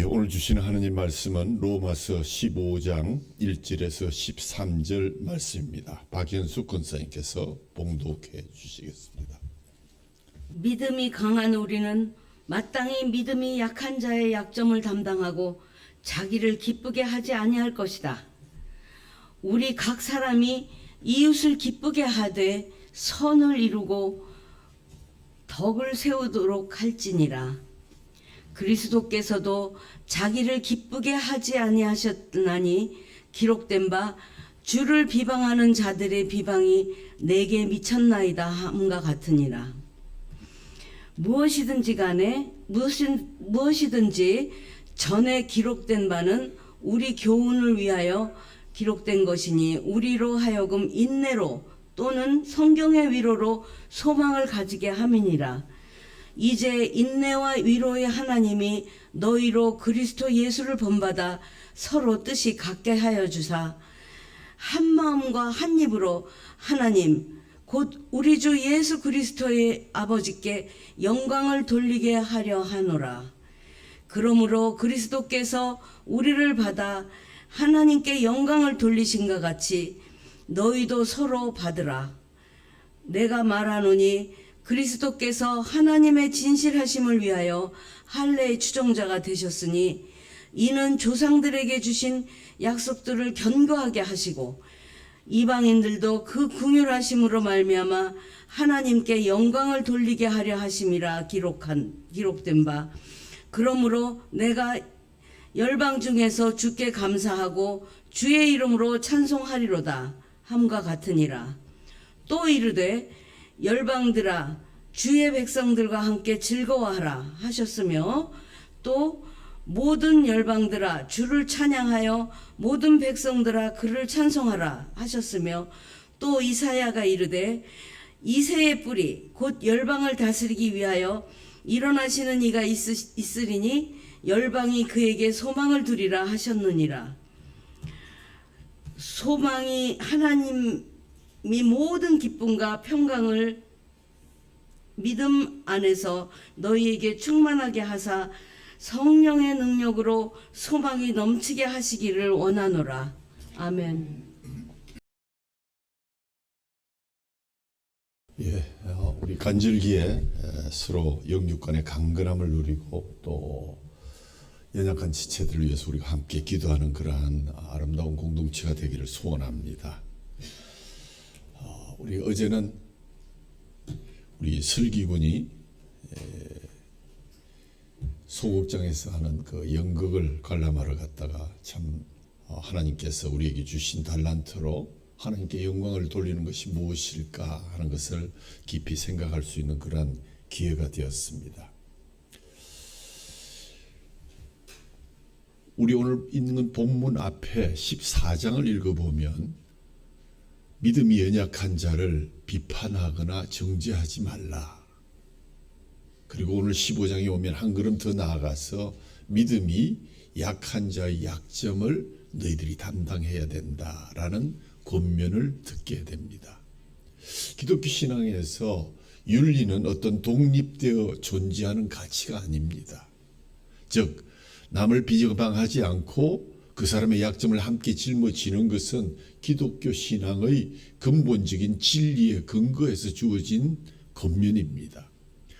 오늘 주시는 하느님 말씀은 로마서 15장 1절에서 13절 말씀입니다. 박현숙 권사님께서 봉독해 주시겠습니다. 믿음이 강한 우리는 마땅히 믿음이 약한 자의 약점을 담당하고 자기를 기쁘게 하지 아니할 것이다. 우리 각 사람이 이웃을 기쁘게 하되 선을 이루고 덕을 세우도록 할지니라. 그리스도께서도 자기를 기쁘게 하지 아니하셨나니 기록된 바 주를 비방하는 자들의 비방이 내게 미쳤나이다 함과 같으니라. 무엇이든지 간에 무엇이든지 전에 기록된 바는 우리 교훈을 위하여 기록된 것이니 우리로 하여금 인내로 또는 성경의 위로로 소망을 가지게 함이니라. 이제 인내와 위로의 하나님이 너희로 그리스도 예수를 본받아 서로 뜻이 같게 하여 주사 한 마음과 한 입으로 하나님 곧 우리 주 예수 그리스도의 아버지께 영광을 돌리게 하려 하노라. 그러므로 그리스도께서 우리를 받아 하나님께 영광을 돌리신것 같이 너희도 서로 받으라. 내가 말하노니 그리스도께서 하나님의 진실하심을 위하여 할례의 추종자가 되셨으니 이는 조상들에게 주신 약속들을 견고하게 하시고 이방인들도 그 긍휼하심으로 말미암아 하나님께 영광을 돌리게 하려 하심이라 기록된 바. 그러므로 내가 열방 중에서 주께 감사하고 주의 이름으로 찬송하리로다 함과 같으니라. 또 이르되 열방들아 주의 백성들과 함께 즐거워하라 하셨으며 또 모든 열방들아 주를 찬양하여 모든 백성들아 그를 찬송하라 하셨으며 또 이사야가 이르되 이새의 뿌리 곧 열방을 다스리기 위하여 일어나시는 이가 있으리니 열방이 그에게 소망을 두리라 하셨느니라. 소망이 하나님이 모든 기쁨과 평강을 믿음 안에서 너희에게 충만하게 하사 성령의 능력으로 소망이 넘치게 하시기를 원하노라. 아멘. 우리 간절기에 서로 영육 간의 강건함을 누리고 또 연약한 지체들을 위해서 우리가 함께 기도하는 그러한 아름다운 공동체가 되기를 소원합니다. 우리 어제는 우리 설기군이 소극장에서 하는 그 연극을 관람하러 갔다가 참 하나님께서 우리에게 주신 달란트로 하나님께 영광을 돌리는 것이 무엇일까 하는 것을 깊이 생각할 수 있는 그러한 기회가 되었습니다. 우리 오늘 읽는 본문 앞에 14장을 읽어보면 믿음이 연약한 자를 비판하거나 정죄하지 말라. 그리고 오늘 15장에 오면 한 걸음 더 나아가서 믿음이 약한 자의 약점을 너희들이 담당해야 된다라는 권면을 듣게 됩니다. 기독교 신앙에서 윤리는 어떤 독립되어 존재하는 가치가 아닙니다. 즉 남을 비방하지 않고 그 사람의 약점을 함께 짊어지는 것은 기독교 신앙의 근본적인 진리의 근거에서 주어진 권면입니다.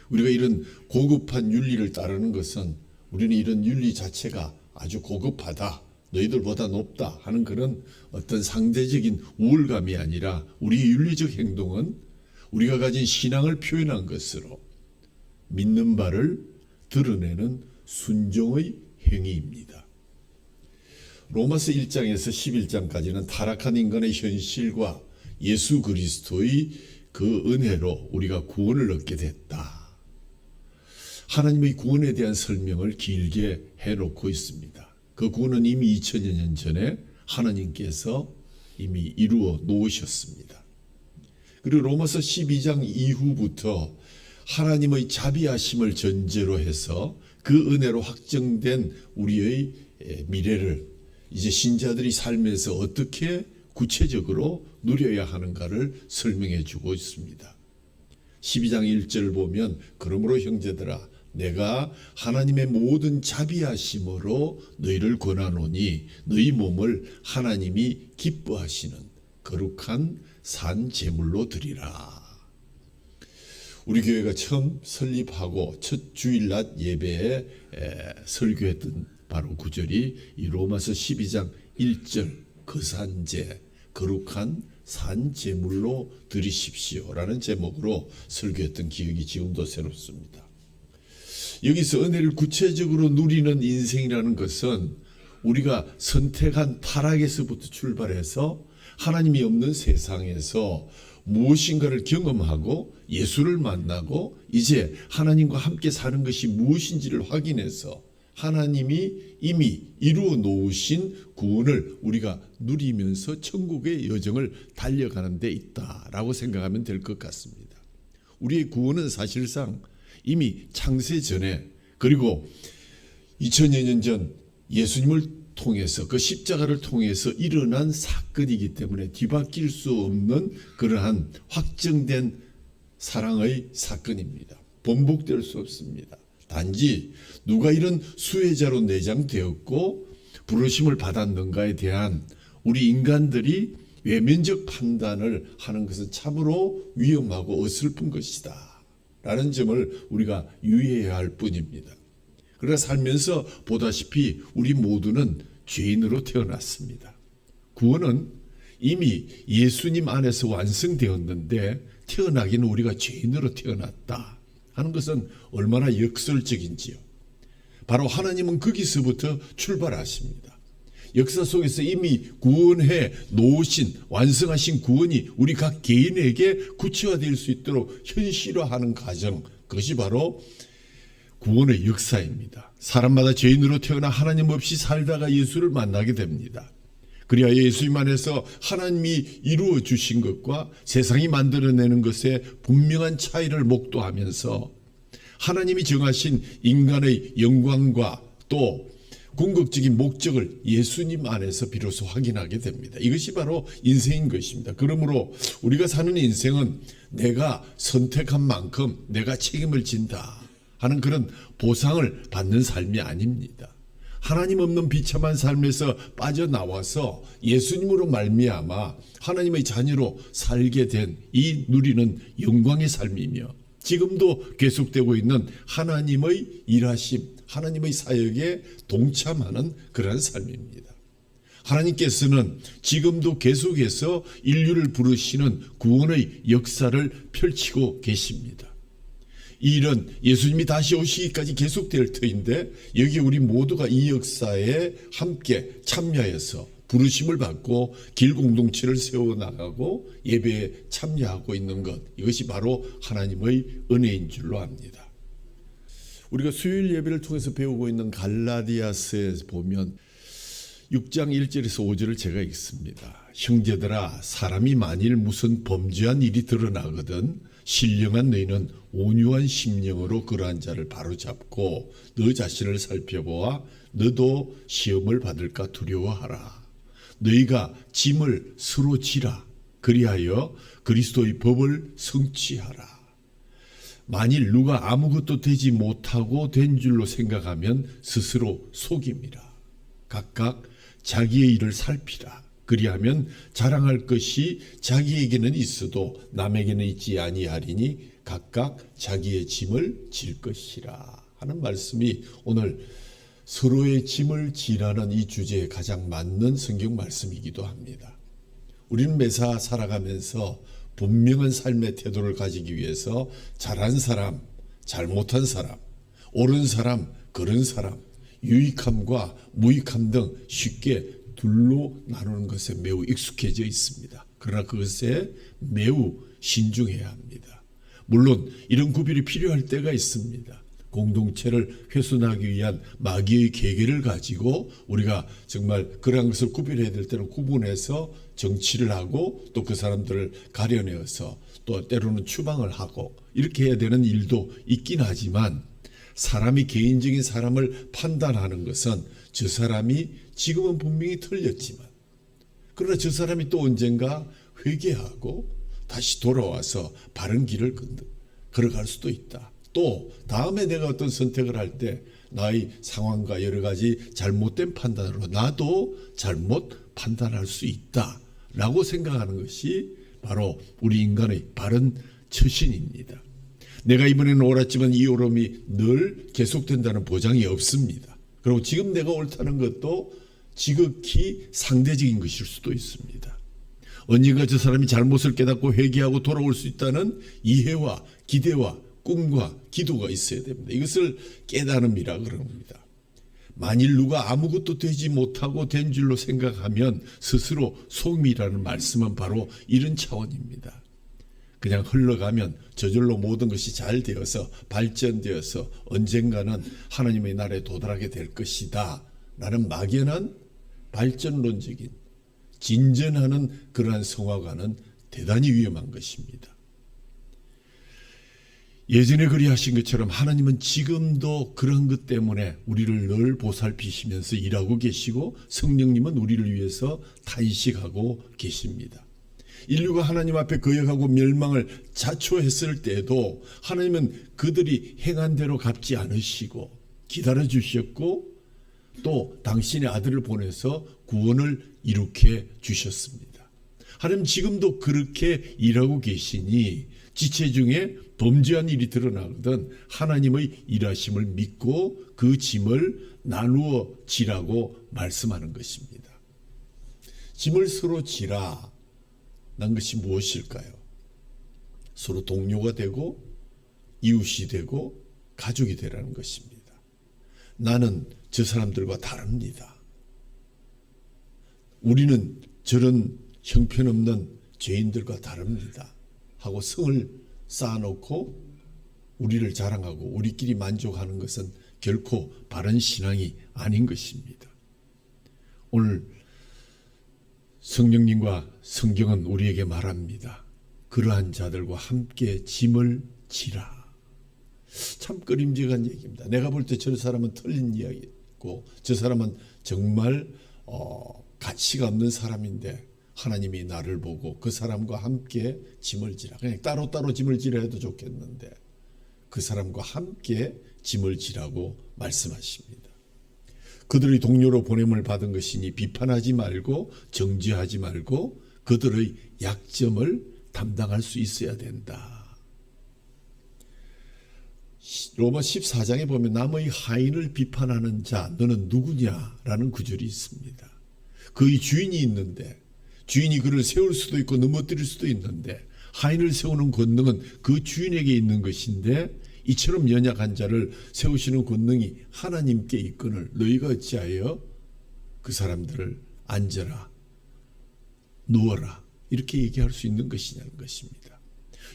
우리가 이런 고급한 윤리를 따르는 것은 우리는 이런 윤리 자체가 아주 고급하다, 너희들보다 높다 하는 그런 어떤 상대적인 우월감이 아니라 우리의 윤리적 행동은 우리가 가진 신앙을 표현한 것으로 믿는 바를 드러내는 순종의 행위입니다. 로마서 1장에서 11장까지는 타락한 인간의 현실과 예수 그리스도의 그 은혜로 우리가 구원을 얻게 됐다. 하나님의 구원에 대한 설명을 길게 해놓고 있습니다. 그 구원은 이미 2000여 년 전에 하나님께서 이미 이루어 놓으셨습니다. 그리고 로마서 12장 이후부터 하나님의 자비하심을 전제로 해서 그 은혜로 확정된 우리의 미래를 이제 신자들이 삶에서 어떻게 구체적으로 누려야 하는가를 설명해 주고 있습니다. 12장 1절 보면 그러므로 형제들아 내가 하나님의 모든 자비하심으로 너희를 권하노니 너희 몸을 하나님이 기뻐하시는 거룩한 산 제물로 드리라. 우리 교회가 처음 설립하고 첫 주일낮 예배에 설교했던 바로 구절이 이 로마서 12장 1절 거산제 거룩한 산 제물로 드리십시오라는 제목으로 설교했던 기억이 지금도 새롭습니다. 여기서 은혜를 구체적으로 누리는 인생이라는 것은 우리가 선택한 타락에서부터 출발해서 하나님이 없는 세상에서 무엇인가를 경험하고 예수를 만나고 이제 하나님과 함께 사는 것이 무엇인지를 확인해서 하나님이 이미 이루어 놓으신 구원을 우리가 누리면서 천국의 여정을 달려가는 데 있다라고 생각하면 될 것 같습니다. 우리의 구원은 사실상 이미 창세 전에 그리고 2000여 년 전 예수님을 통해서 그 십자가를 통해서 일어난 사건이기 때문에 뒤바뀔 수 없는 그러한 확정된 사랑의 사건입니다. 번복될 수 없습니다. 단지 누가 이런 수혜자로 내장되었고 부르심을 받았는가에 대한 우리 인간들이 외면적 판단을 하는 것은 참으로 위험하고 어설픈 것이다 라는 점을 우리가 유의해야 할 뿐입니다. 그러나 살면서 보다시피 우리 모두는 죄인으로 태어났습니다. 구원은 이미 예수님 안에서 완성되었는데 태어나기는 우리가 죄인으로 태어났다 하는 것은 얼마나 역설적인지요. 바로 하나님은 거기서부터 출발하십니다. 역사 속에서 이미 구원해 놓으신 완성하신 구원이 우리 각 개인에게 구체화될 수 있도록 현실화하는 과정, 그것이 바로 구원의 역사입니다. 사람마다 죄인으로 태어나 하나님 없이 살다가 예수를 만나게 됩니다. 그리하여 예수님 안에서 하나님이 이루어 주신 것과 세상이 만들어내는 것에 분명한 차이를 목도하면서 하나님이 정하신 인간의 영광과 또 궁극적인 목적을 예수님 안에서 비로소 확인하게 됩니다. 이것이 바로 인생인 것입니다. 그러므로 우리가 사는 인생은 내가 선택한 만큼 내가 책임을 진다 하는 그런 보상을 받는 삶이 아닙니다. 하나님 없는 비참한 삶에서 빠져나와서 예수님으로 말미암아 하나님의 자녀로 살게 된 이 누리는 영광의 삶이며 지금도 계속되고 있는 하나님의 일하심, 하나님의 사역에 동참하는 그런 삶입니다. 하나님께서는 지금도 계속해서 인류를 부르시는 구원의 역사를 펼치고 계십니다. 이 일은 예수님이 다시 오시기까지 계속될 터인데 여기 우리 모두가 이 역사에 함께 참여해서 부르심을 받고 길 공동체를 세워나가고 예배에 참여하고 있는 것, 이것이 바로 하나님의 은혜인 줄로 압니다. 우리가 수요일 예배를 통해서 배우고 있는 갈라디아서에 보면 6장 1절에서 5절을 제가 읽습니다. 형제들아, 사람이 만일 무슨 범죄한 일이 드러나거든 신령한 너희는 온유한 심령으로 그러한 자를 바로잡고 너 자신을 살펴보아 너도 시험을 받을까 두려워하라. 너희가 짐을 서로 지라. 그리하여 그리스도의 법을 성취하라. 만일 누가 아무것도 되지 못하고 된 줄로 생각하면 스스로 속임이라. 각각 자기의 일을 살피라. 그리하면 자랑할 것이 자기에게는 있어도 남에게는 있지 아니하리니 각각 자기의 짐을 질 것이라 하는 말씀이 오늘 서로의 짐을 지라는 이 주제에 가장 맞는 성경 말씀이기도 합니다. 우리는 매사 살아가면서 분명한 삶의 태도를 가지기 위해서 잘한 사람, 잘못한 사람, 옳은 사람, 그른 사람, 유익함과 무익함 등 쉽게 둘로 나누는 것에 매우 익숙해져 있습니다. 그러나 그것에 매우 신중해야 합니다. 물론 이런 구별이 필요할 때가 있습니다. 공동체를 훼손하기 위한 마귀의 계계를 가지고 우리가 정말 그러한 것을 구별해야 될 때는 구분해서 정치를 하고 또 그 사람들을 가려내어서 또 때로는 추방을 하고 이렇게 해야 되는 일도 있긴 하지만 사람이 개인적인 사람을 판단하는 것은 저 사람이 지금은 분명히 틀렸지만 그러나 저 사람이 또 언젠가 회개하고 다시 돌아와서 바른 길을 걸어갈 수도 있다. 또 다음에 내가 어떤 선택을 할 때 나의 상황과 여러 가지 잘못된 판단으로 나도 잘못 판단할 수 있다라고 생각하는 것이 바로 우리 인간의 바른 처신입니다. 내가 이번에는 옳았지만 이 옳음이 늘 계속된다는 보장이 없습니다. 그리고 지금 내가 옳다는 것도 지극히 상대적인 것일 수도 있습니다. 언젠가 저 사람이 잘못을 깨닫고 회개하고 돌아올 수 있다는 이해와 기대와 꿈과 기도가 있어야 됩니다. 이것을 깨달음이라 그럽니다. 만일 누가 아무것도 되지 못하고 된 줄로 생각하면 스스로 속임이라는 말씀은 바로 이런 차원입니다. 그냥 흘러가면 저절로 모든 것이 잘 되어서 발전되어서 언젠가는 하나님의 나라에 도달하게 될 것이다 라는 막연한 발전론적인 진전하는 그러한 성화가는 대단히 위험한 것입니다. 예전에 그리하신 것처럼 하나님은 지금도 그런 것 때문에 우리를 늘 보살피시면서 일하고 계시고 성령님은 우리를 위해서 탄식하고 계십니다. 인류가 하나님 앞에 거역하고 멸망을 자초했을 때에도 하나님은 그들이 행한 대로 갚지 않으시고 기다려 주셨고 또 당신의 아들을 보내서 구원을 이룩해 주셨습니다. 하나님 지금도 그렇게 일하고 계시니 지체 중에 범죄한 일이 드러나거든 하나님의 일하심을 믿고 그 짐을 나누어 지라고 말씀하는 것입니다. 짐을 서로 지라 난 것이 무엇일까요? 서로 동료가 되고 이웃이 되고 가족이 되라는 것입니다. 나는 저 사람들과 다릅니다. 우리는 저런 형편없는 죄인들과 다릅니다. 하고 성을 쌓아놓고 우리를 자랑하고 우리끼리 만족하는 것은 결코 바른 신앙이 아닌 것입니다. 오늘 성령님과 성경은 우리에게 말합니다. 그러한 자들과 함께 짐을 지라. 참 끄림직한 얘기입니다. 내가 볼 때 저 사람은 틀린 이야기고 저 사람은 정말 가치가 없는 사람인데 하나님이 나를 보고 그 사람과 함께 짐을 지라. 그냥 따로따로 짐을 지라 해도 좋겠는데 그 사람과 함께 짐을 지라고 말씀하십니다. 그들의 동료로 보냄을 받은 것이니 비판하지 말고 정죄하지 말고 그들의 약점을 담당할 수 있어야 된다. 로마 14장에 보면 남의 하인을 비판하는 자 너는 누구냐라는 구절이 있습니다. 그의 주인이 있는데 주인이 그를 세울 수도 있고 넘어뜨릴 수도 있는데 하인을 세우는 권능은 그 주인에게 있는 것인데 이처럼 연약한 자를 세우시는 권능이 하나님께 있거늘 너희가 어찌하여 그 사람들을 앉아라 누워라 이렇게 얘기할 수 있는 것이냐는 것입니다.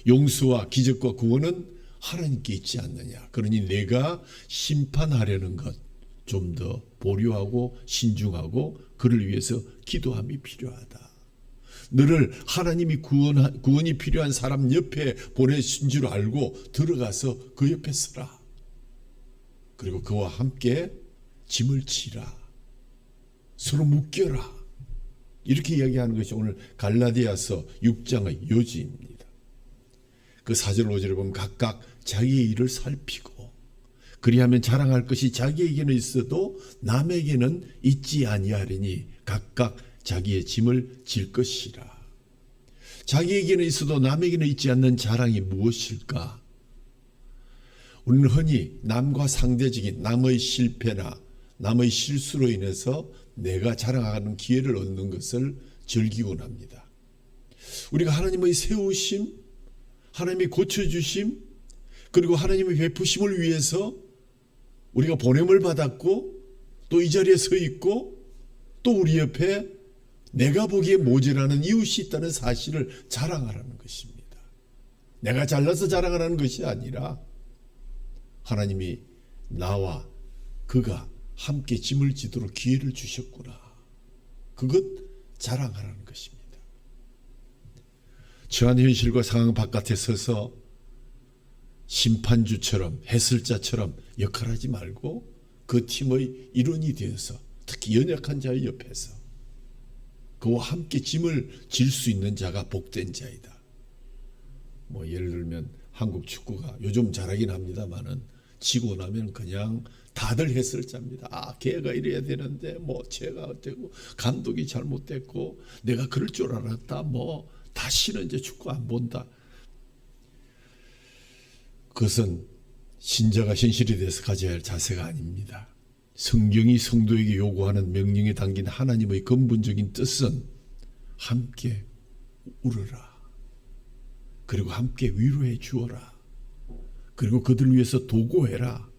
용서와 기적과 구원은 하나님께 있지 않느냐. 그러니 내가 심판하려는 것 좀 더 보류하고 신중하고 그를 위해서 기도함이 필요하다. 너를 하나님이 구원이 필요한 사람 옆에 보내신 줄 알고 들어가서 그 옆에 서라. 그리고 그와 함께 짐을 지라. 서로 묶여라. 이렇게 이야기하는 것이 오늘 갈라디아서 6장의 요지입니다. 그 4절 5절을 보면 각각 자기의 일을 살피고 그리하면 자랑할 것이 자기에게는 있어도 남에게는 있지 아니하리니 각각 자기의 짐을 질 것이라. 자기에게는 있어도 남에게는 있지 않는 자랑이 무엇일까? 우리는 흔히 남과 상대적인 남의 실패나 남의 실수로 인해서 내가 자랑하는 기회를 얻는 것을 즐기곤 합니다. 우리가 하나님의 세우심, 하나님의 고쳐주심, 그리고 하나님의 베푸심을 위해서 우리가 보냄을 받았고 또 이 자리에 서 있고 또 우리 옆에 내가 보기에 모자라는 이웃이 있다는 사실을 자랑하라는 것입니다. 내가 잘나서 자랑하라는 것이 아니라 하나님이 나와 그가 함께 짐을 지도록 기회를 주셨구나. 그것 자랑하라는 것입니다. 처한 현실과 상황 바깥에 서서 심판주처럼 해설자처럼 역할하지 말고 그 팀의 일원이 되어서 특히 연약한 자의 옆에서 그와 함께 짐을 질 수 있는 자가 복된 자이다. 예를 들면 한국 축구가 요즘 잘하긴 합니다만은 지고 나면 그냥 다들 해설자입니다. 아, 걔가 이래야 되는데 뭐 쟤가 어때고 감독이 잘못됐고 내가 그럴 줄 알았다. 뭐 다시는 이제 축구 안 본다. 그것은 신자가 현실이 돼서 가져야 할 자세가 아닙니다. 성경이 성도에게 요구하는 명령에 담긴 하나님의 근본적인 뜻은 함께 울어라. 그리고 함께 위로해 주어라. 그리고 그들 위해서 도고해라.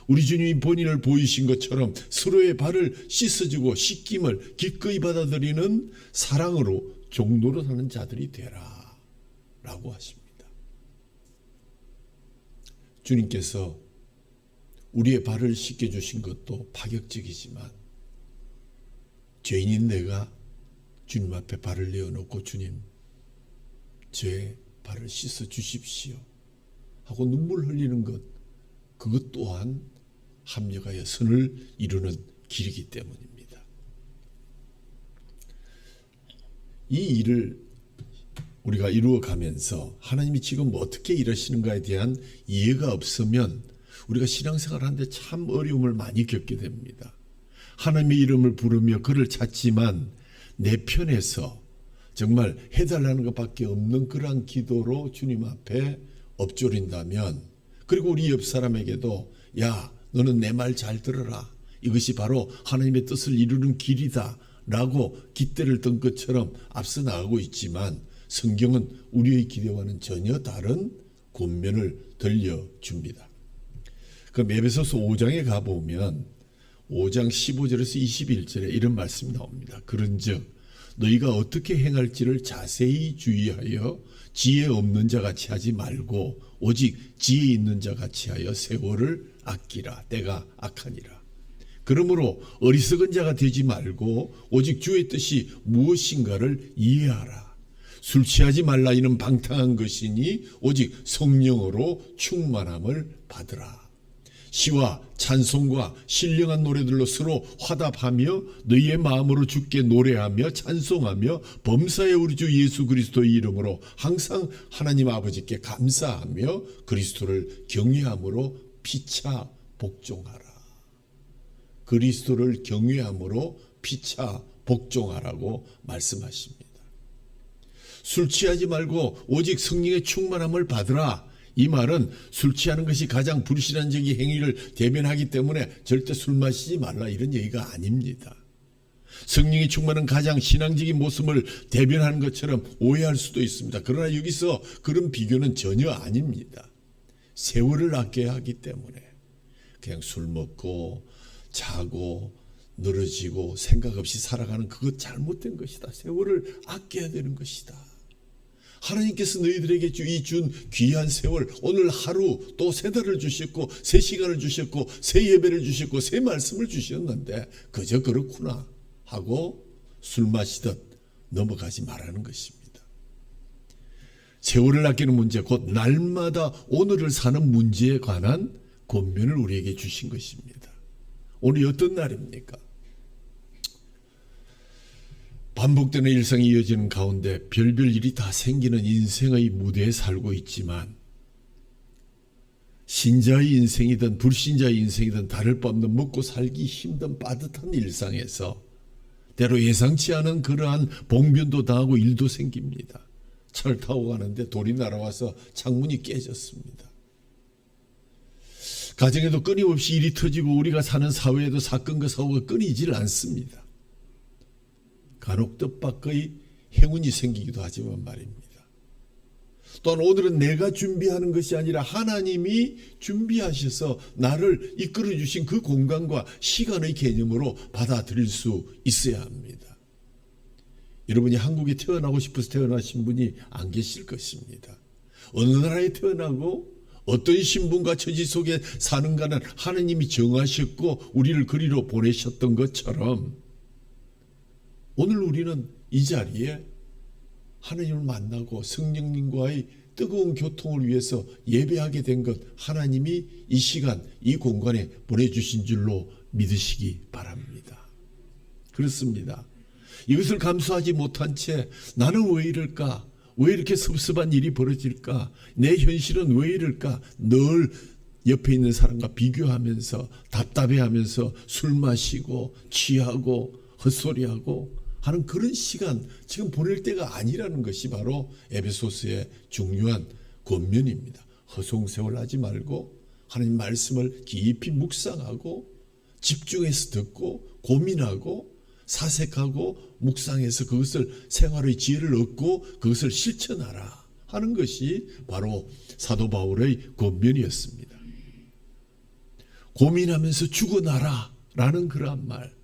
우리 주님이 본인을 보이신 것처럼 서로의 발을 씻어주고 씻김을 기꺼이 받아들이는 사랑으로 종로로 사는 자들이 되라 라고 하십니다. 주님께서 우리의 발을 씻겨주신 것도 파격적이지만 죄인인 내가 주님 앞에 발을 내어놓고 주님 제 발을 씻어 주십시오 하고 눈물 흘리는 것, 그것 또한 합력하여 선을 이루는 길이기 때문입니다. 이 일을 우리가 이루어가면서 하나님이 지금 어떻게 일하시는가에 대한 이해가 없으면 우리가 신앙생활 하는데 참 어려움을 많이 겪게 됩니다. 하나님의 이름을 부르며 그를 찾지만 내 편에서 정말 해달라는 것밖에 없는 그러한 기도로 주님 앞에 엎조린다면, 그리고 우리 옆 사람에게도 야 너는 내 말 잘 들어라, 이것이 바로 하나님의 뜻을 이루는 길이다 라고 깃대를 든 것처럼 앞서 나가고 있지만 성경은 우리의 기대와는 전혀 다른 권면을 들려줍니다. 그럼 에베소서 5장에 가보면 5장 15절에서 21절에 이런 말씀이 나옵니다. 그런즉 너희가 어떻게 행할지를 자세히 주의하여 지혜 없는 자 같이 하지 말고 오직 지혜 있는 자 같이 하여 세월을 아끼라. 때가 악하니라. 그러므로 어리석은 자가 되지 말고 오직 주의 뜻이 무엇인가를 이해하라. 술 취하지 말라. 이는 방탕한 것이니 오직 성령으로 충만함을 받으라. 시와 찬송과 신령한 노래들로 서로 화답하며 너희의 마음으로 주께 노래하며 찬송하며 범사의 우리 주 예수 그리스도의 이름으로 항상 하나님 아버지께 감사하며 그리스도를 경외함으로 피차 복종하라. 그리스도를 경외함으로 피차 복종하라고 말씀하십니다. 술 취하지 말고 오직 성령의 충만함을 받으라. 이 말은 술 취하는 것이 가장 불신앙적인 행위를 대변하기 때문에 절대 술 마시지 말라 이런 얘기가 아닙니다. 성령이 충만한 가장 신앙적인 모습을 대변하는 것처럼 오해할 수도 있습니다. 그러나 여기서 그런 비교는 전혀 아닙니다. 세월을 아껴야 하기 때문에 그냥 술 먹고 자고 늘어지고 생각 없이 살아가는 그것 잘못된 것이다. 세월을 아껴야 되는 것이다. 하나님께서 너희들에게 준 귀한 세월, 오늘 하루 또 새 달을 주셨고 새 시간을 주셨고 새 예배를 주셨고 새 말씀을 주셨는데 그저 그렇구나 하고 술 마시듯 넘어가지 말라는 것입니다. 세월을 아끼는 문제, 곧 날마다 오늘을 사는 문제에 관한 권면을 우리에게 주신 것입니다. 오늘이 어떤 날입니까? 반복되는 일상이 이어지는 가운데 별별 일이 다 생기는 인생의 무대에 살고 있지만 신자의 인생이든 불신자의 인생이든 다를 바 없는 먹고 살기 힘든 빠듯한 일상에서 때로 예상치 않은 그러한 봉변도 당하고 일도 생깁니다. 차를 타고 가는데 돌이 날아와서 창문이 깨졌습니다. 가정에도 끊임없이 일이 터지고 우리가 사는 사회에도 사건과 사고가 끊이질 않습니다. 간혹 뜻밖의 행운이 생기기도 하지만 말입니다. 또한 오늘은 내가 준비하는 것이 아니라 하나님이 준비하셔서 나를 이끌어 주신 그 공간과 시간의 개념으로 받아들일 수 있어야 합니다. 여러분이 한국에 태어나고 싶어서 태어나신 분이 안 계실 것입니다. 어느 나라에 태어나고 어떤 신분과 처지 속에 사는가는 하나님이 정하셨고 우리를 그리로 보내셨던 것처럼 오늘 우리는 이 자리에 하나님을 만나고 성령님과의 뜨거운 교통을 위해서 예배하게 된 것, 하나님이 이 시간 이 공간에 보내주신 줄로 믿으시기 바랍니다. 그렇습니다. 이것을 감수하지 못한 채 나는 왜 이럴까? 왜 이렇게 섭섭한 일이 벌어질까? 내 현실은 왜 이럴까? 늘 옆에 있는 사람과 비교하면서 답답해하면서 술 마시고 취하고 헛소리하고 하는 그런 시간 지금 보낼 때가 아니라는 것이 바로 에베소서의 중요한 권면입니다. 허송세월하지 말고 하나님 말씀을 깊이 묵상하고 집중해서 듣고 고민하고 사색하고 묵상해서 그것을 생활의 지혜를 얻고 그것을 실천하라 하는 것이 바로 사도 바울의 권면이었습니다. 고민하면서 죽어나라 라는 그러한 말,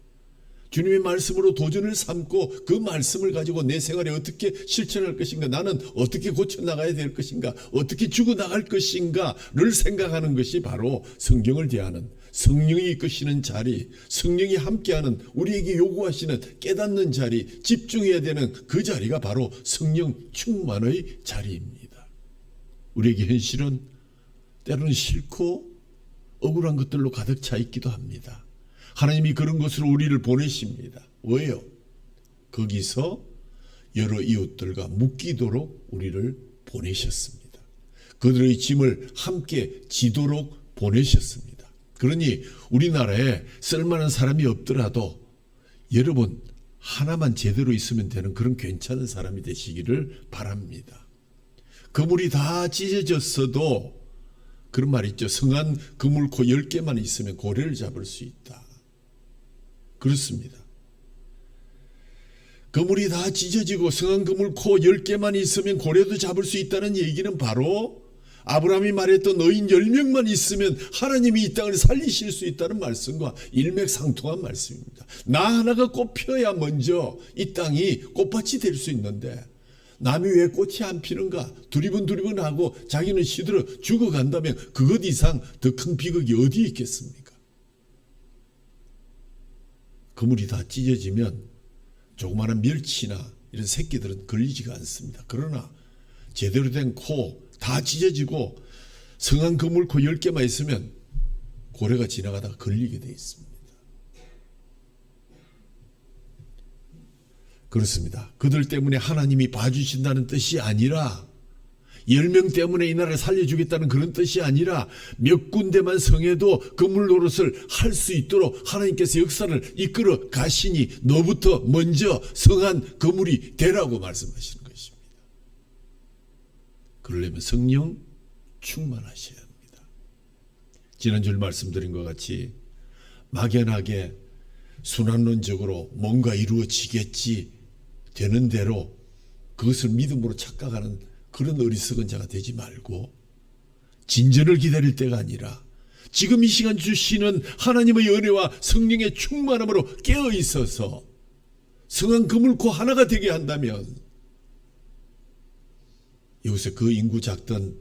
주님의 말씀으로 도전을 삼고 그 말씀을 가지고 내 생활에 어떻게 실천할 것인가, 나는 어떻게 고쳐나가야 될 것인가, 어떻게 죽어나갈 것인가를 생각하는 것이 바로 성경을 대하는, 성령이 이끄시는 자리, 성령이 함께하는, 우리에게 요구하시는 깨닫는 자리, 집중해야 되는 그 자리가 바로 성령 충만의 자리입니다. 우리에게 현실은 때로는 싫고 억울한 것들로 가득 차 있기도 합니다. 하나님이 그런 것으로 우리를 보내십니다. 왜요? 거기서 여러 이웃들과 묶이도록 우리를 보내셨습니다. 그들의 짐을 함께 지도록 보내셨습니다. 그러니 우리나라에 쓸만한 사람이 없더라도 여러분 하나만 제대로 있으면 되는 그런 괜찮은 사람이 되시기를 바랍니다. 그물이 다 찢어졌어도 그런 말 있죠. 성한 그물코 10개만 있으면 고래를 잡을 수 있다. 그렇습니다. 그물이 다 찢어지고 성한 그물코 10개만 있으면 고래도 잡을 수 있다는 얘기는 바로 아브라함이 말했던 의인 10명만 있으면 하나님이 이 땅을 살리실 수 있다는 말씀과 일맥상통한 말씀입니다. 나 하나가 꽃펴야 먼저 이 땅이 꽃밭이 될 수 있는데 남이 왜 꽃이 안 피는가? 두리번두리번하고 자기는 시들어 죽어간다면 그것 이상 더 큰 비극이 어디에 있겠습니까? 그물이 다 찢어지면 조그마한 멸치나 이런 새끼들은 걸리지가 않습니다. 그러나 제대로 된 코 다 찢어지고 성한 그물코 10개만 있으면 고래가 지나가다가 걸리게 돼 있습니다. 그렇습니다. 그들 때문에 하나님이 봐주신다는 뜻이 아니라 10명 때문에 이 나라를 살려주겠다는 그런 뜻이 아니라 몇 군데만 성해도 그물 노릇을 할 수 있도록 하나님께서 역사를 이끌어 가시니 너부터 먼저 성한 그물이 되라고 말씀하시는 것입니다. 그러려면 성령 충만하셔야 합니다. 지난주에 말씀드린 것 같이 막연하게 순환론적으로 뭔가 이루어지겠지 되는 대로 그것을 믿음으로 착각하는 그런 어리석은 자가 되지 말고 진전을 기다릴 때가 아니라 지금 이 시간 주시는 하나님의 은혜와 성령의 충만함으로 깨어 있어서 성한 그물코 하나가 되게 한다면 여기서 그 인구 작던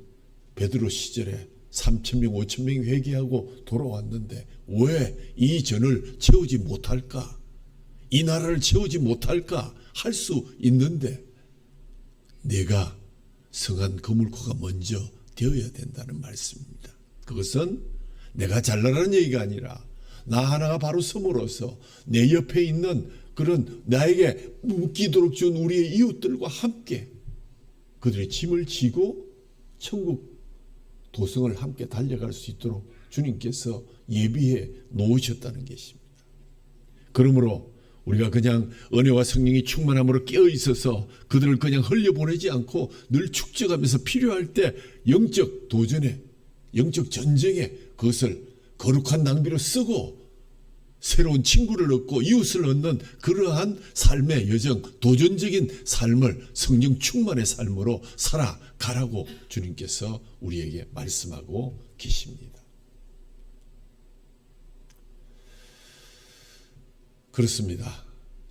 베드로 시절에 3,000명, 5,000명이 회개하고 돌아왔는데 왜 이 전을 채우지 못할까? 이 나라를 채우지 못할까? 할 수 있는데 내가 성한 그물코가 먼저 되어야 된다는 말씀입니다. 그것은 내가 잘나라는 얘기가 아니라 나 하나가 바로 섬으로서 내 옆에 있는 그런 나에게 묶이도록 준 우리의 이웃들과 함께 그들의 짐을 지고 천국 도성을 함께 달려갈 수 있도록 주님께서 예비해 놓으셨다는 것입니다. 그러므로 우리가 그냥 은혜와 성령이 충만함으로 깨어 있어서 그들을 그냥 흘려보내지 않고 늘 축적하면서 필요할 때 영적 도전에, 영적 전쟁에 그것을 거룩한 낭비로 쓰고 새로운 친구를 얻고 이웃을 얻는 그러한 삶의 여정, 도전적인 삶을 성령 충만의 삶으로 살아가라고 주님께서 우리에게 말씀하고 계십니다. 그렇습니다.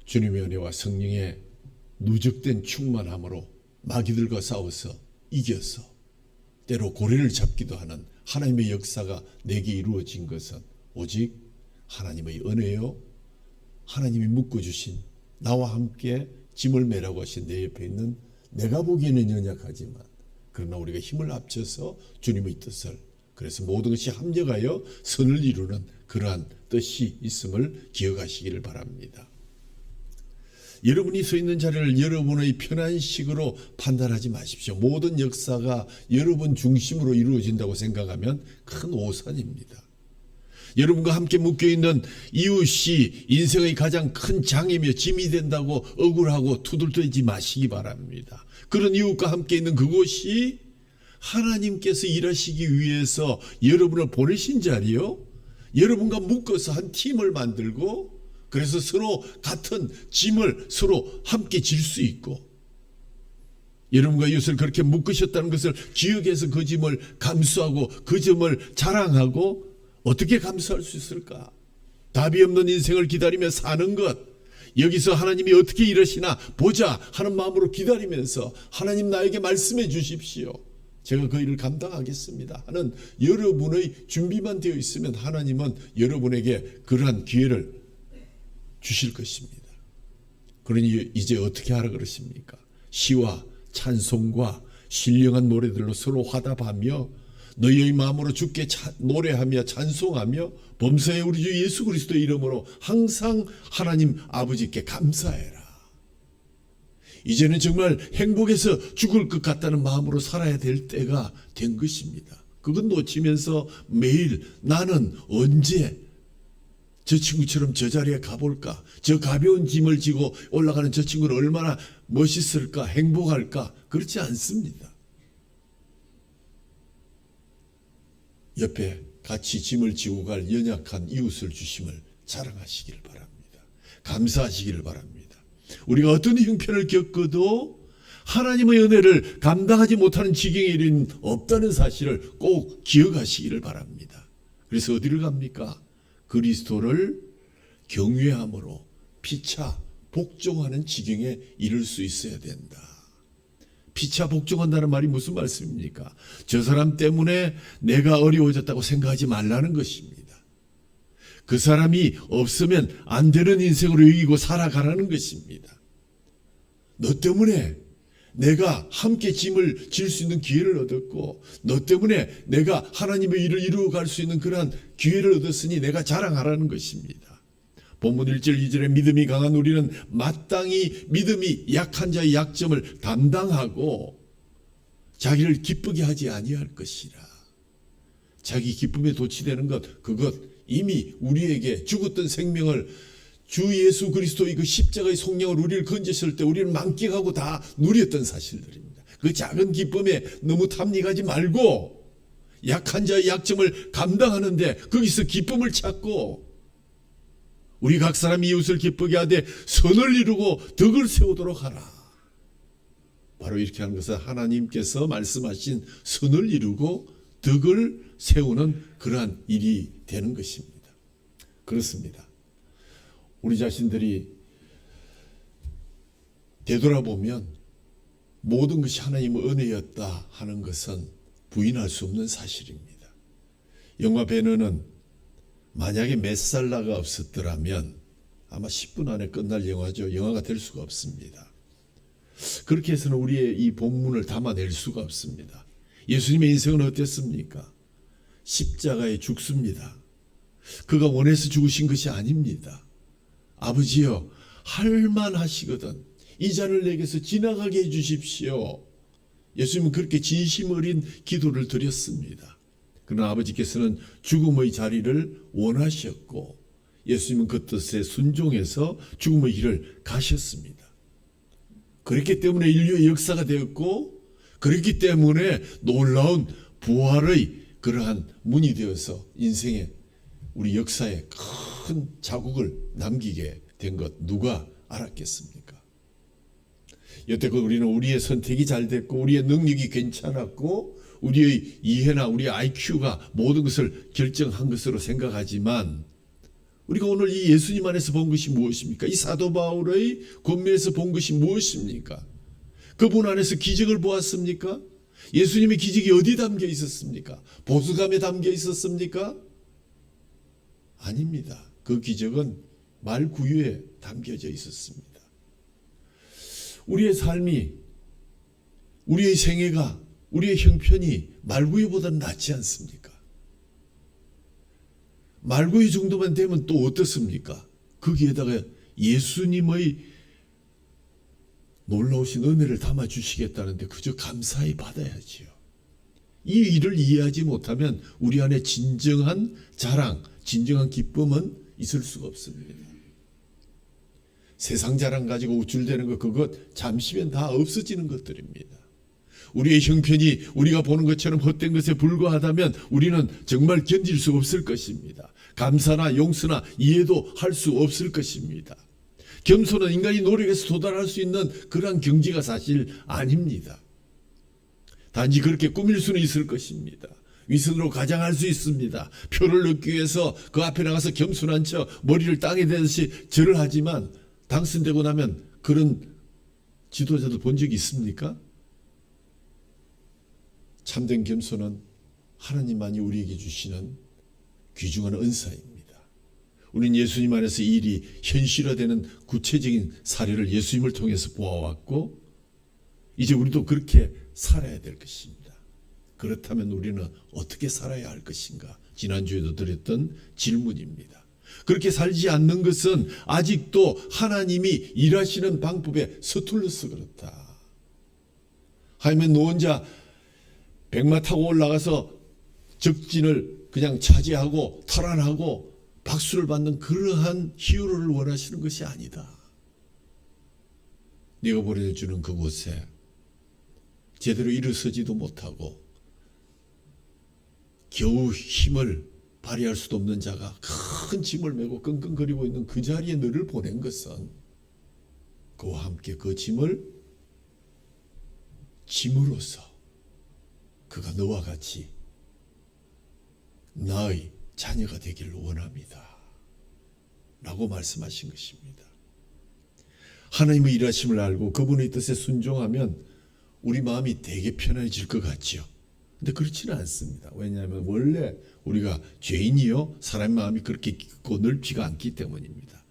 주님의 은혜와 성령의 누적된 충만함으로 마귀들과 싸워서 이겨서 때로 고래를 잡기도 하는 하나님의 역사가 내게 이루어진 것은 오직 하나님의 은혜요, 하나님이 묶어주신 나와 함께 짐을 매라고 하신 내 옆에 있는 내가 보기에는 연약하지만 그러나 우리가 힘을 합쳐서 주님의 뜻을, 그래서 모든 것이 합력하여 선을 이루는 그러한 뜻이 있음을 기억하시기를 바랍니다. 여러분이 서 있는 자리를 여러분의 편한 식으로 판단하지 마십시오. 모든 역사가 여러분 중심으로 이루어진다고 생각하면 큰 오산입니다. 여러분과 함께 묶여있는 이웃이 인생의 가장 큰 장애며 짐이 된다고 억울하고 투덜대지 마시기 바랍니다. 그런 이웃과 함께 있는 그곳이 하나님께서 일하시기 위해서 여러분을 보내신 자리요, 여러분과 묶어서 한 팀을 만들고, 그래서 서로 같은 짐을 서로 함께 질 수 있고, 여러분과 이웃을 그렇게 묶으셨다는 것을 기억해서 그 짐을 감수하고 그 점을 자랑하고, 어떻게 감수할 수 있을까? 답이 없는 인생을 기다리며 사는 것, 여기서 하나님이 어떻게 일하시나 보자 하는 마음으로 기다리면서 하나님 나에게 말씀해 주십시오, 제가 그 일을 감당하겠습니다 하는 여러분의 준비만 되어 있으면 하나님은 여러분에게 그러한 기회를 주실 것입니다. 그러니 이제 어떻게 하라 그러십니까? 시와 찬송과 신령한 노래들로 서로 화답하며 너희의 마음으로 주께 노래하며 찬송하며 범사의 우리 주 예수 그리스도의 이름으로 항상 하나님 아버지께 감사해라. 이제는 정말 행복해서 죽을 것 같다는 마음으로 살아야 될 때가 된 것입니다. 그건 놓치면서 매일 나는 언제 저 친구처럼 저 자리에 가볼까? 저 가벼운 짐을 지고 올라가는 저 친구는 얼마나 멋있을까? 행복할까? 그렇지 않습니다. 옆에 같이 짐을 지고 갈 연약한 이웃을 주심을 자랑하시기를 바랍니다. 감사하시기를 바랍니다. 우리가 어떤 형편을 겪어도 하나님의 은혜를 감당하지 못하는 지경에 이른 없다는 사실을 꼭 기억하시기를 바랍니다. 그래서 어디를 갑니까? 그리스도를 경외함으로 피차 복종하는 지경에 이를 수 있어야 된다. 피차 복종한다는 말이 무슨 말씀입니까? 저 사람 때문에 내가 어려워졌다고 생각하지 말라는 것입니다. 그 사람이 없으면 안 되는 인생으로 여기고 살아가라는 것입니다. 너 때문에 내가 함께 짐을 질 수 있는 기회를 얻었고, 너 때문에 내가 하나님의 일을 이루어갈 수 있는 그러한 기회를 얻었으니 내가 자랑하라는 것입니다. 본문 1절 2절에 믿음이 강한 우리는 마땅히 믿음이 약한 자의 약점을 담당하고 자기를 기쁘게 하지 아니할 것이라. 자기 기쁨에 도취되는 것, 그것 이미 우리에게 죽었던 생명을 주 예수 그리스도의 그 십자가의 속량을 우리를 건졌을 때 우리를 만끽하고 다 누렸던 사실들입니다. 그 작은 기쁨에 너무 탐닉하지 말고 약한 자의 약점을 감당하는데 거기서 기쁨을 찾고, 우리 각 사람이 이웃을 기쁘게 하되 선을 이루고 덕을 세우도록 하라. 바로 이렇게 하는 것은 하나님께서 말씀하신 선을 이루고 덕을 세우는 그러한 일이 되는 것입니다. 그렇습니다. 우리 자신들이 되돌아보면 모든 것이 하나님의 은혜였다 하는 것은 부인할 수 없는 사실입니다. 영화 배너는 만약에 메살라가 없었더라면 아마 10분 안에 끝날 영화죠. 영화가 될 수가 없습니다. 그렇게 해서는 우리의 이 본문을 담아낼 수가 없습니다. 예수님의 인생은 어땠습니까? 십자가에 죽습니다. 그가 원해서 죽으신 것이 아닙니다. 아버지여, 할만하시거든 이 잔을 내게서 지나가게 해주십시오. 예수님은 그렇게 진심 어린 기도를 드렸습니다. 그러나 아버지께서는 죽음의 자리를 원하셨고 예수님은 그 뜻에 순종해서 죽음의 길을 가셨습니다. 그렇기 때문에 인류의 역사가 되었고, 그렇기 때문에 놀라운 부활의 그러한 문이 되어서 인생의 우리 역사에 큰 자국을 남기게 된 것 누가 알았겠습니까? 여태껏 우리는 우리의 선택이 잘 됐고 우리의 능력이 괜찮았고 우리의 이해나 우리의 IQ가 모든 것을 결정한 것으로 생각하지만, 우리가 오늘 이 예수님 안에서 본 것이 무엇입니까? 이 사도 바울의 권면에서 본 것이 무엇입니까? 그분 안에서 기적을 보았습니까? 예수님의 기적이 어디 담겨 있었습니까? 보수감에 담겨 있었습니까? 아닙니다. 그 기적은 말구유에 담겨져 있었습니다. 우리의 삶이, 우리의 생애가, 우리의 형편이 말구유보다는 낫지 않습니까? 말구유 정도만 되면 또 어떻습니까? 거기에다가 예수님의 놀라우신 은혜를 담아 주시겠다는데 그저 감사히 받아야지요. 이 일을 이해하지 못하면 우리 안에 진정한 자랑, 진정한 기쁨은 있을 수가 없습니다. 세상 자랑 가지고 우쭐대는 것, 그것 잠시면 다 없어지는 것들입니다. 우리의 형편이 우리가 보는 것처럼 헛된 것에 불과하다면 우리는 정말 견딜 수 없을 것입니다. 감사나 용서나 이해도 할 수 없을 것입니다. 겸손은 인간이 노력해서 도달할 수 있는 그러한 경지가 사실 아닙니다. 단지 그렇게 꾸밀 수는 있을 것입니다. 위선으로 가장할 수 있습니다. 표를 얻기 위해서 그 앞에 나가서 겸손한 척 머리를 땅에 대듯이 절을 하지만 당선되고 나면 그런 지도자들 본 적이 있습니까? 참된 겸손은 하나님만이 우리에게 주시는 귀중한 은사입니다. 우리는 예수님 안에서 이 일이 현실화되는 구체적인 사례를 예수님을 통해서 보아왔고 이제 우리도 그렇게 살아야 될 것입니다. 그렇다면 우리는 어떻게 살아야 할 것인가? 지난주에도 드렸던 질문입니다. 그렇게 살지 않는 것은 아직도 하나님이 일하시는 방법에 서툴러서 그렇다. 하면 너 혼자 백마 타고 올라가서 적진을 그냥 차지하고 탈환하고 박수를 받는 그러한 히어로를 원하시는 것이 아니다. 네가 보내주는 그곳에 제대로 일어서지도 못하고 겨우 힘을 발휘할 수도 없는 자가 큰 짐을 메고 끙끙거리고 있는 그 자리에 너를 보낸 것은 그와 함께 그 짐으로서 그가 너와 같이 나의 자녀가 되기를 원합니다. 라고 말씀하신 것입니다. 하나님의 일하심을 알고 그분의 뜻에 순종하면 우리 마음이 되게 편해질 것 같지요. 근데 그렇지는 않습니다. 왜냐하면 원래 우리가 죄인이요 사람의 마음이 그렇게 깊고 넓지가 않기 때문입니다.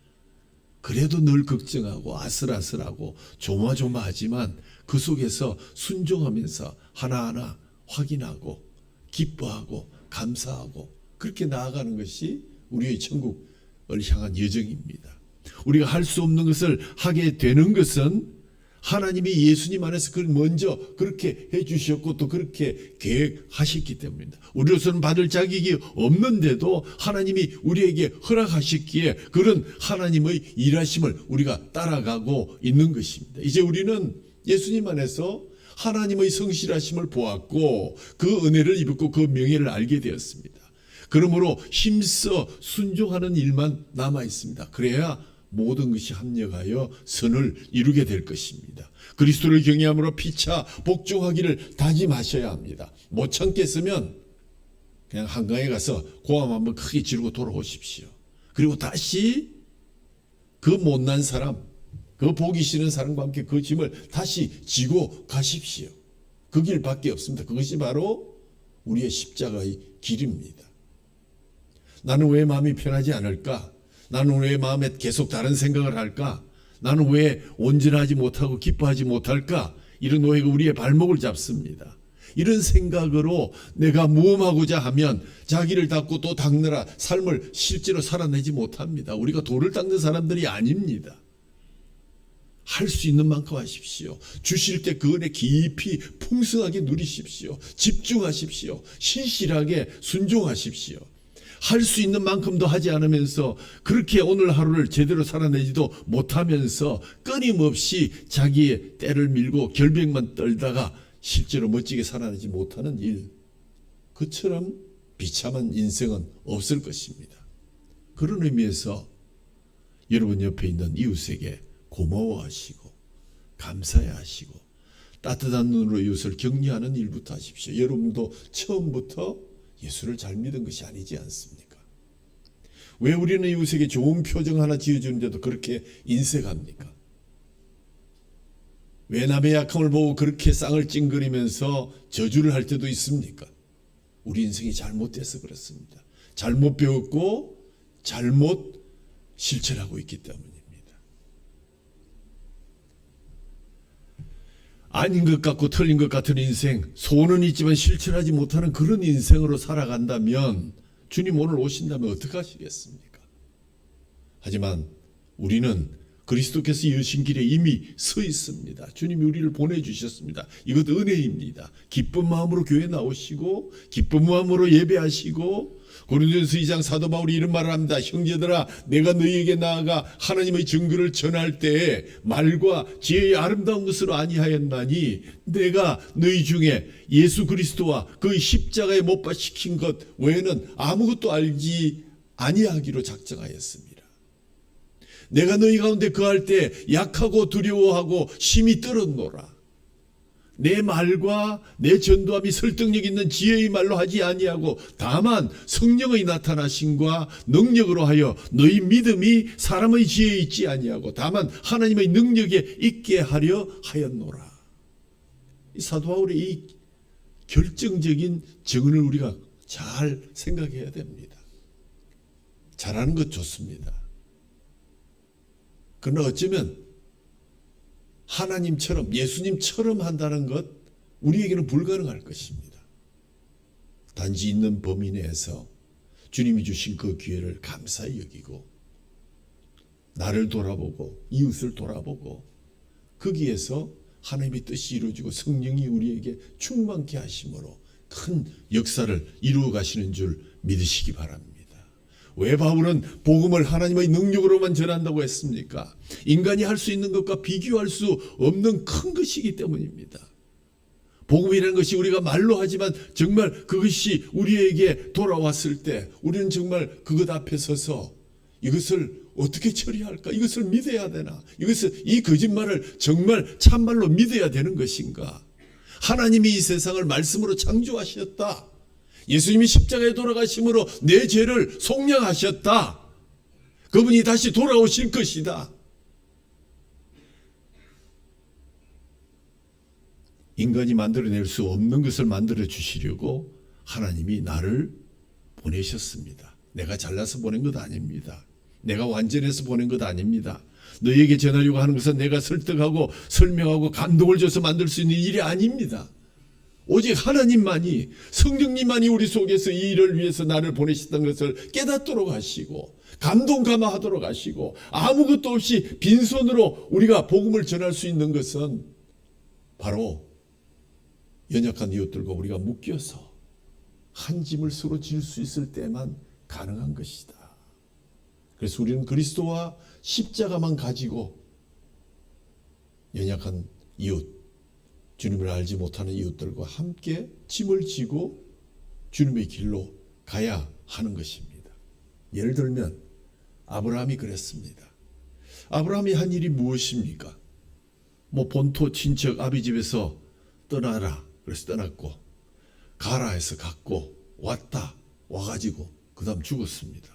그래도 늘 걱정하고 아슬아슬하고 조마조마하지만 그 속에서 순종하면서 하나하나 확인하고 기뻐하고 감사하고 그렇게 나아가는 것이 우리의 천국을 향한 여정입니다. 우리가 할 수 없는 것을 하게 되는 것은 하나님이 예수님 안에서 그걸 먼저 그렇게 해주셨고 또 그렇게 계획하셨기 때문입니다. 우리로서는 받을 자격이 없는데도 하나님이 우리에게 허락하셨기에 그런 하나님의 일하심을 우리가 따라가고 있는 것입니다. 이제 우리는 예수님 안에서 하나님의 성실하심을 보았고 그 은혜를 입었고 그 명예를 알게 되었습니다. 그러므로 힘써 순종하는 일만 남아 있습니다. 그래야 모든 것이 합력하여 선을 이루게 될 것입니다. 그리스도를 경외함으로 피차 복종하기를 다짐하셔야 합니다. 못 참겠으면 그냥 한강에 가서 고함 한번 크게 지르고 돌아오십시오. 그리고 다시 그 못난 사람, 그 보기 싫은 사람과 함께 그 짐을 다시 지고 가십시오. 그 길밖에 없습니다. 그것이 바로 우리의 십자가의 길입니다. 나는 왜 마음이 편하지 않을까? 나는 왜 마음에 계속 다른 생각을 할까? 나는 왜 온전하지 못하고 기뻐하지 못할까? 이런 오해가 우리의 발목을 잡습니다. 이런 생각으로 내가 모험하고자 하면 자기를 닦고 또 닦느라 삶을 실제로 살아내지 못합니다. 우리가 돌을 닦는 사람들이 아닙니다. 할 수 있는 만큼 하십시오. 주실 때 그 은혜 깊이 풍성하게 누리십시오. 집중하십시오. 신실하게 순종하십시오. 할 수 있는 만큼도 하지 않으면서 그렇게 오늘 하루를 제대로 살아내지도 못하면서 끊임없이 자기의 때를 밀고 결백만 떨다가 실제로 멋지게 살아내지 못하는 일, 그처럼 비참한 인생은 없을 것입니다. 그런 의미에서 여러분 옆에 있는 이웃에게 고마워하시고 감사해야 하시고 따뜻한 눈으로 이웃을 격려하는 일부터 하십시오. 여러분도 처음부터 예수를 잘 믿은 것이 아니지 않습니까? 왜 우리는 이웃에게 좋은 표정 하나 지어주는데도 그렇게 인색합니까? 왜 남의 약함을 보고 그렇게 쌍을 찡그리면서 저주를 할 때도 있습니까? 우리 인생이 잘못돼서 그렇습니다. 잘못 배웠고 잘못 실천하고 있기 때문입니다. 아닌 것 같고 틀린 것 같은 인생, 소원은 있지만 실천하지 못하는 그런 인생으로 살아간다면 주님 오늘 오신다면 어떻게 하시겠습니까? 하지만 우리는 그리스도께서 여신 길에 이미 서 있습니다. 주님이 우리를 보내주셨습니다. 이것도 은혜입니다. 기쁜 마음으로 교회 나오시고 기쁜 마음으로 예배하시고, 고린도전서 2장 사도 바울이 이런 말을 합니다. 형제들아, 내가 너희에게 나아가 하나님의 증거를 전할 때에 말과 지혜의 아름다운 것으로 아니하였나니 내가 너희 중에 예수 그리스도와 그 십자가에 못 박히신 것 외에는 아무것도 알지 아니하기로 작정하였습니다. 내가 너희 가운데 거할 때 약하고 두려워하고 심히 떨었노라. 내 말과 내 전도함이 설득력 있는 지혜의 말로 하지 아니하고 다만 성령의 나타나심과 능력으로 하여 너희 믿음이 사람의 지혜에 있지 아니하고 다만 하나님의 능력에 있게 하려 하였노라. 이 사도 바울의 이 결정적인 증언을 우리가 잘 생각해야 됩니다. 잘하는 것 좋습니다. 그러나 어쩌면 하나님처럼, 예수님처럼 한다는 것, 우리에게는 불가능할 것입니다. 단지 있는 범위 내에서 주님이 주신 그 기회를 감사히 여기고 나를 돌아보고 이웃을 돌아보고 거기에서 하나님의 뜻이 이루어지고 성령이 우리에게 충만케 하심으로 큰 역사를 이루어 가시는 줄 믿으시기 바랍니다. 왜 바울은 복음을 하나님의 능력으로만 전한다고 했습니까? 인간이 할 수 있는 것과 비교할 수 없는 큰 것이기 때문입니다. 복음이라는 것이 우리가 말로 하지만 정말 그것이 우리에게 돌아왔을 때 우리는 정말 그것 앞에 서서 이것을 어떻게 처리할까? 이것을 믿어야 되나? 이 거짓말을 정말 참말로 믿어야 되는 것인가? 하나님이 이 세상을 말씀으로 창조하셨다. 예수님이 십자가에 돌아가심으로 내 죄를 속량하셨다. 그분이 다시 돌아오실 것이다. 인간이 만들어낼 수 없는 것을 만들어 주시려고 하나님이 나를 보내셨습니다. 내가 잘나서 보낸 것 아닙니다. 내가 완전해서 보낸 것 아닙니다. 너희에게 전하려고 하는 것은 내가 설득하고 설명하고 감동을 줘서 만들 수 있는 일이 아닙니다. 오직 하나님만이, 성령님만이 우리 속에서 이 일을 위해서 나를 보내셨던 것을 깨닫도록 하시고 감동 감화하도록 하시고 아무것도 없이 빈손으로 우리가 복음을 전할 수 있는 것은 바로 연약한 이웃들과 우리가 묶여서 한 짐을 서로 질 수 있을 때만 가능한 것이다. 그래서 우리는 그리스도와 십자가만 가지고 연약한 이웃, 주님을 알지 못하는 이웃들과 함께 짐을 지고 주님의 길로 가야 하는 것입니다. 예를 들면 아브라함이 그랬습니다. 아브라함이 한 일이 무엇입니까? 본토 친척 아비 집에서 떠나라 그래서 떠났고, 가라 해서 갔고, 왔다 와가지고 그 다음 죽었습니다.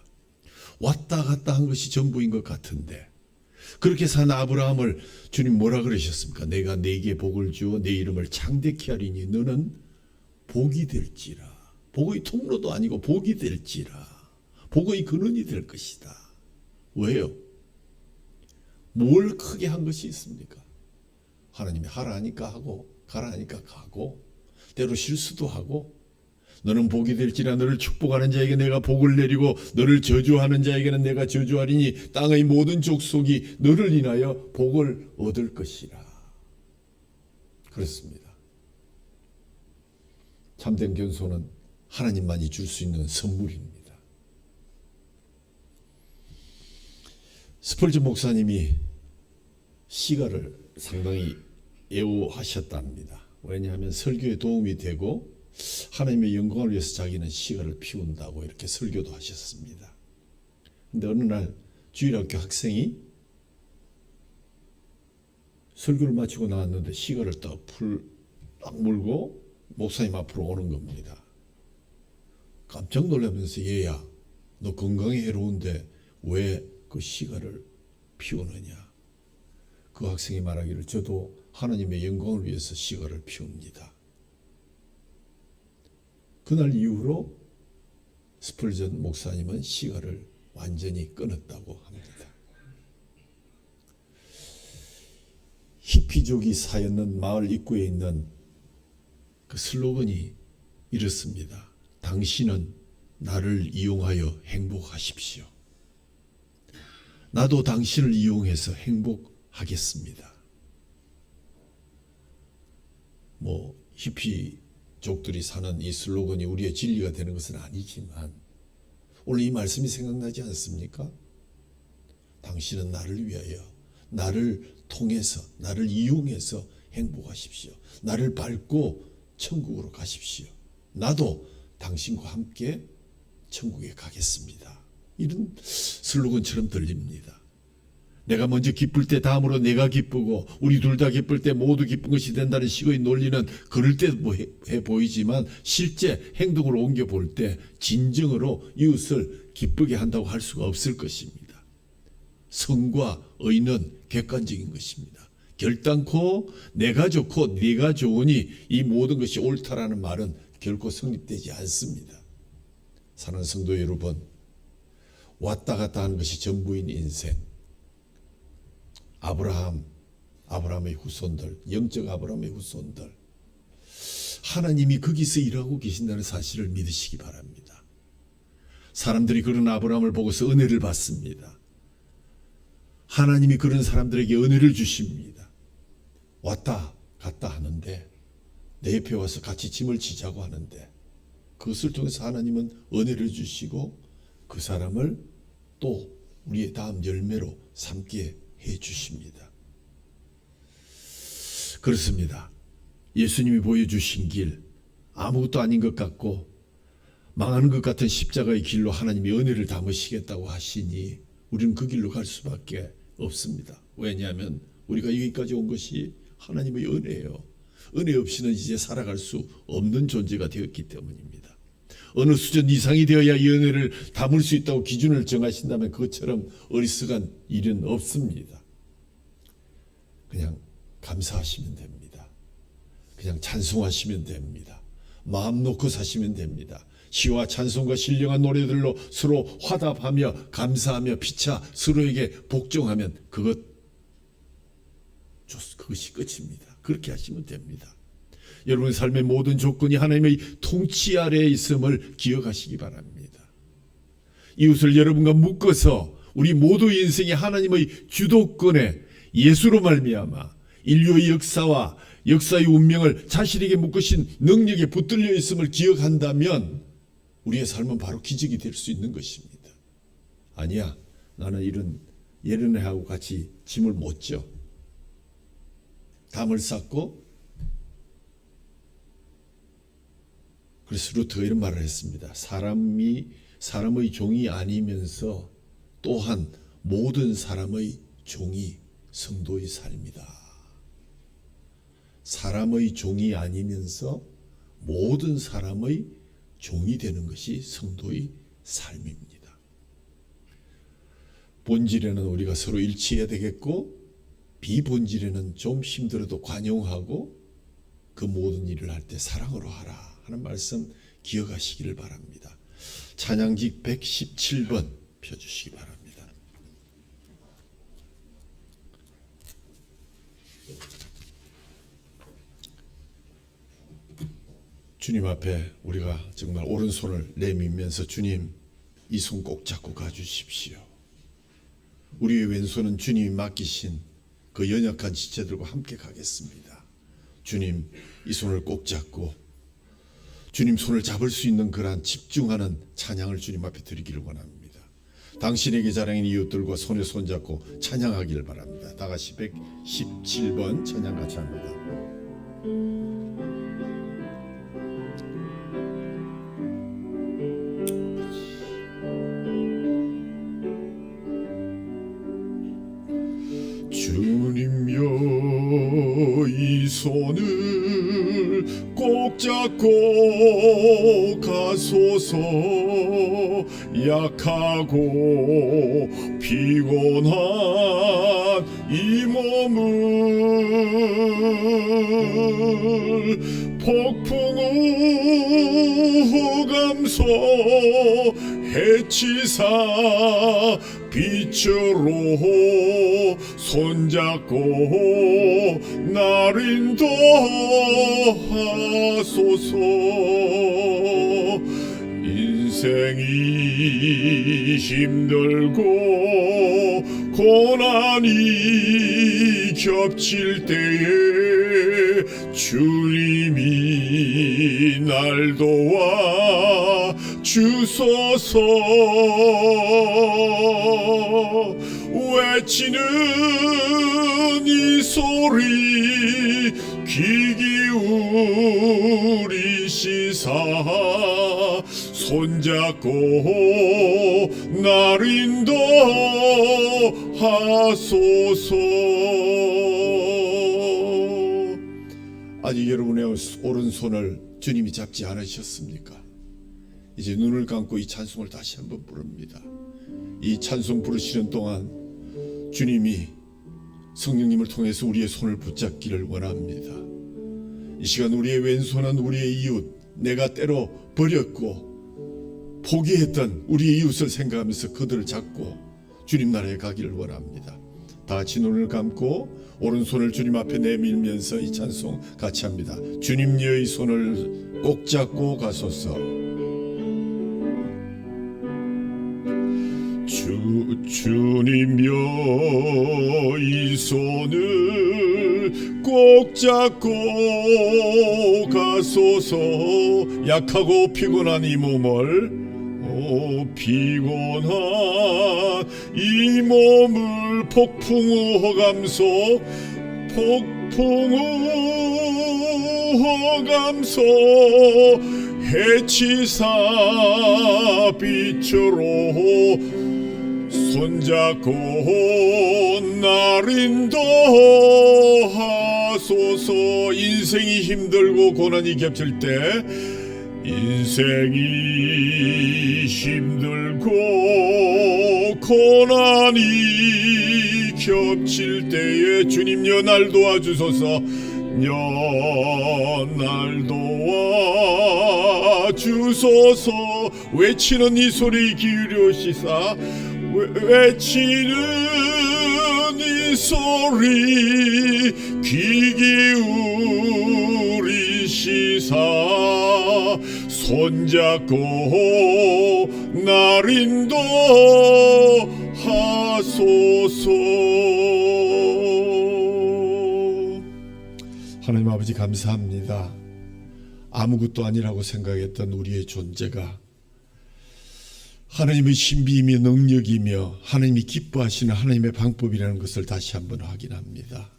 왔다 갔다 한 것이 전부인 것 같은데, 그렇게 산 아브라함을 주님 뭐라 그러셨습니까? 내가 네게 복을 주어 내 이름을 창대케 하리니 너는 복이 될지라. 복의 통로도 아니고 복이 될지라. 복의 근원이 될 것이다. 왜요? 뭘 크게 한 것이 있습니까? 하나님이 하라 하니까 하고 가라 하니까 가고, 때로 실수도 하고, 너는 복이 될지라. 너를 축복하는 자에게 내가 복을 내리고 너를 저주하는 자에게는 내가 저주하리니 땅의 모든 족속이 너를 인하여 복을 얻을 것이라. 그렇습니다. 참된 견손은 하나님만이 줄 수 있는 선물입니다. 스펄전 목사님이 시가를 상당히 애호하셨답니다. 왜냐하면 설교에 도움이 되고 하나님의 영광을 위해서 자기는 시가를 피운다고 이렇게 설교도 하셨습니다. 그런데 어느 날 주일학교 학생이 설교를 마치고 나왔는데 시가를 딱 물고 목사님 앞으로 오는 겁니다. 깜짝 놀라면서 얘야, 너 건강에 해로운데 왜 그 시가를 피우느냐? 그 학생이 말하기를 저도 하나님의 영광을 위해서 시가를 피웁니다. 그날 이후로 스펄전 목사님은 시가를 완전히 끊었다고 합니다. 히피족이 사였는 마을 입구에 있는 그 슬로건이 이렇습니다. 당신은 나를 이용하여 행복하십시오. 나도 당신을 이용해서 행복하겠습니다. 뭐 히피족들이 사는 이 슬로건이 우리의 진리가 되는 것은 아니지만 오늘 이 말씀이 생각나지 않습니까? 당신은 나를 위하여, 나를 통해서, 나를 이용해서 행복하십시오. 나를 밟고 천국으로 가십시오. 나도 당신과 함께 천국에 가겠습니다. 이런 슬로건처럼 들립니다. 내가 먼저 기쁠 때 다음으로 내가 기쁘고 우리 둘 다 기쁠 때 모두 기쁜 것이 된다는 식의 논리는 그럴 듯해 보이지만 실제 행동으로 옮겨볼 때 진정으로 이웃을 기쁘게 한다고 할 수가 없을 것입니다. 성과 의는 객관적인 것입니다. 결단코 내가 좋고 네가 좋으니 이 모든 것이 옳다라는 말은 결코 성립되지 않습니다. 사랑하는 성도 여러분, 왔다 갔다 하는 것이 전부인 인생, 아브라함의 후손들, 영적 아브라함의 후손들, 하나님이 거기서 일하고 계신다는 사실을 믿으시기 바랍니다. 사람들이 그런 아브라함을 보고서 은혜를 받습니다. 하나님이 그런 사람들에게 은혜를 주십니다. 왔다 갔다 하는데, 내 옆에 와서 같이 짐을 지자고 하는데, 그것을 통해서 하나님은 은혜를 주시고 그 사람을 또 우리의 다음 열매로 삼게 해 주십니다. 그렇습니다. 예수님이 보여주신 길, 아무것도 아닌 것 같고 망하는 것 같은 십자가의 길로 하나님이 은혜를 담으시겠다고 하시니 우리는 그 길로 갈 수밖에 없습니다. 왜냐하면 우리가 여기까지 온 것이 하나님의 은혜예요. 은혜 없이는 이제 살아갈 수 없는 존재가 되었기 때문입니다. 어느 수준 이상이 되어야 이 은혜를 담을 수 있다고 기준을 정하신다면 그것처럼 어리석은 일은 없습니다. 그냥 감사하시면 됩니다. 그냥 찬송하시면 됩니다. 마음 놓고 사시면 됩니다. 시와 찬송과 신령한 노래들로 서로 화답하며 감사하며 피차 서로에게 복종하면 그것이 끝입니다. 그렇게 하시면 됩니다. 여러분 삶의 모든 조건이 하나님의 통치 아래에 있음을 기억하시기 바랍니다. 이웃을 여러분과 묶어서 우리 모두의 인생이 하나님의 주도권에 예수로 말미암아 인류의 역사와 역사의 운명을 자신에게 묶으신 능력에 붙들려 있음을 기억한다면 우리의 삶은 바로 기적이 될 수 있는 것입니다. 아니야, 나는 이런 예르네하고 같이 짐을 못 져. 담을 쌓고, 그래서 루트가 이런 말을 했습니다. 사람의 종이 아니면서 또한 모든 사람의 종이 성도의 삶이다. 사람의 종이 아니면서 모든 사람의 종이 되는 것이 성도의 삶입니다. 본질에는 우리가 서로 일치해야 되겠고, 비본질에는 좀 힘들어도 관용하고 그 모든 일을 할 때 사랑으로 하라 하는 말씀 기억하시기를 바랍니다. 찬양직 117번 펴주시기 바랍니다. 주님 앞에 우리가 정말 오른손을 내밀면서 주님, 이 손 꼭 잡고 가주십시오. 우리의 왼손은 주님이 맡기신 그 연약한 지체들과 함께 가겠습니다. 주님, 이 손을 꼭 잡고 주님 손을 잡을 수 있는 그러한 집중하는 찬양을 주님 앞에 드리기를 원합니다. 당신에게 자랑인 이웃들과 손에 손잡고 찬양하기를 바랍니다. 다 같이 117번 찬양 같이 합니다. 주님여, 이 손을 꼭 잡고 가소서. 약하고 피곤한 이 몸을 폭풍우 감소 해치사 빛으로 손잡고 날 인도하소서. 인생이 힘들고 고난이 겹칠 때에 주님이 날 도와 주소서. 외치는 이 소리 귀 기울이시사 손잡고 날 인도하소서. 아직 여러분의 오른손을 주님이 잡지 않으셨습니까? 이제 눈을 감고 이 찬송을 다시 한번 부릅니다. 이 찬송 부르시는 동안 주님이 성령님을 통해서 우리의 손을 붙잡기를 원합니다. 이 시간 우리의 왼손은 우리의 이웃, 내가 때로 버렸고 포기했던 우리의 이웃을 생각하면서 그들을 잡고 주님 나라에 가기를 원합니다. 다 같이 눈을 감고 오른손을 주님 앞에 내밀면서 이 찬송 같이 합니다. 주님의 손을 꼭 잡고 가소서. 주님여 이 손을 꼭 잡고 가소서. 약하고 피곤한 이 몸을 피곤한 이 몸을 폭풍우 허감 속 해치사 빛으로 손잡고 날 인도하소서. 인생이 힘들고 고난이 겹칠 때, 인생이 힘들고 고난이 겹칠 때에 주님여 날 도와주소서. 날 도와주소서. 외치는 이 소리 기울여시사 외치는 이 소리 귀 기울이시사 손잡고 날 인도하소서. 하나님 아버지 감사합니다. 아무것도 아니라고 생각했던 우리의 존재가 하나님의 신비이며 능력이며 하나님이 기뻐하시는 하나님의 방법이라는 것을 다시 한번 확인합니다.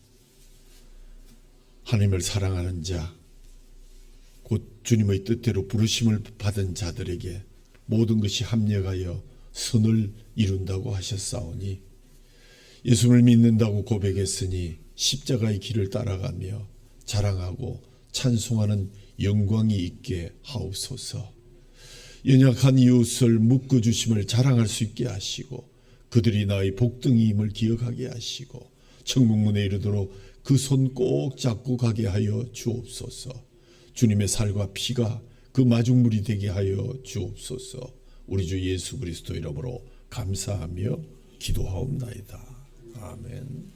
하나님을 사랑하는 자, 곧 주님의 뜻대로 부르심을 받은 자들에게 모든 것이 합력하여 선을 이룬다고 하셨사오니, 예수를 믿는다고 고백했으니 십자가의 길을 따라가며 자랑하고 찬송하는 영광이 있게 하옵소서. 연약한 이웃을 묶어주심을 자랑할 수 있게 하시고 그들이 나의 복등임을 기억하게 하시고 천국문에 이르도록 그 손 꼭 잡고 가게 하여 주옵소서. 주님의 살과 피가 그 마중물이 되게 하여 주옵소서. 우리 주 예수 그리스도 이름으로 감사하며 기도하옵나이다. 아멘.